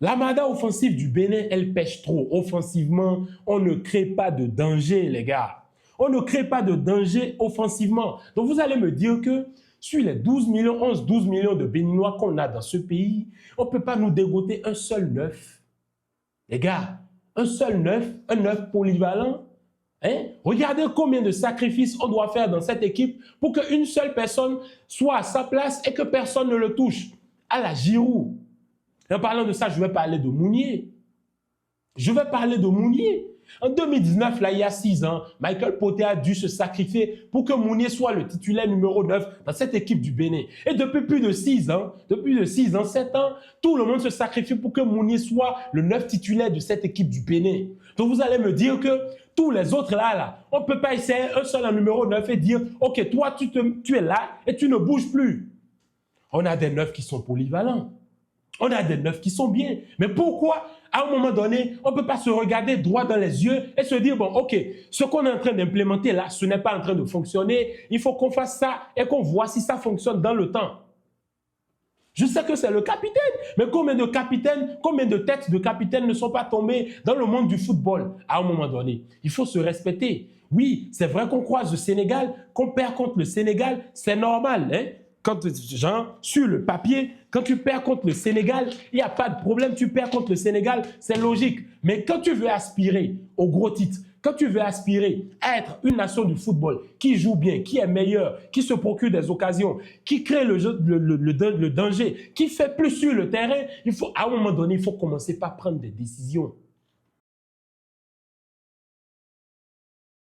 L'armada offensive du Bénin, elle pêche trop. Offensivement, on ne crée pas de danger, les gars. On ne crée pas de danger offensivement. Donc, vous allez me dire que sur les 12 millions, 11-12 millions de Béninois qu'on a dans ce pays, on ne peut pas nous dégoter un seul neuf. Les gars, un seul neuf, un neuf polyvalent. Hein? Regardez combien de sacrifices on doit faire dans cette équipe pour qu'une seule personne soit à sa place et que personne ne le touche. À la Giroud. En parlant de ça, je vais parler de Mounier. Je vais parler de Mounier. En 2019, là, il y a 6 ans, Michael Poté a dû se sacrifier pour que Mounier soit le titulaire numéro 9 dans cette équipe du Bénin. Et depuis plus de 6 ans, 7 ans, tout le monde se sacrifie pour que Mounier soit le 9 titulaire de cette équipe du Bénin. Donc vous allez me dire que tous les autres là, on ne peut pas essayer un seul en numéro 9 et dire « Ok, toi, tu es là et tu ne bouges plus. » On a des 9 qui sont polyvalents. On a des neufs qui sont bien. Mais pourquoi, à un moment donné, on ne peut pas se regarder droit dans les yeux et se dire, bon, ok, ce qu'on est en train d'implémenter là, ce n'est pas en train de fonctionner. Il faut qu'on fasse ça et qu'on voit si ça fonctionne dans le temps. Je sais que c'est le capitaine, mais combien de capitaines, combien de têtes de capitaines ne sont pas tombées dans le monde du football à un moment donné? Il faut se respecter. Oui, c'est vrai qu'on croise le Sénégal, qu'on perd contre le Sénégal, c'est normal, hein? Quand, genre, sur le papier, quand tu perds contre le Sénégal, il n'y a pas de problème, tu perds contre le Sénégal, c'est logique. Mais quand tu veux aspirer au gros titre, quand tu veux aspirer à être une nation du football qui joue bien, qui est meilleure, qui se procure des occasions, qui crée le danger, qui fait plus sur le terrain, à un moment donné, il faut commencer par prendre des décisions.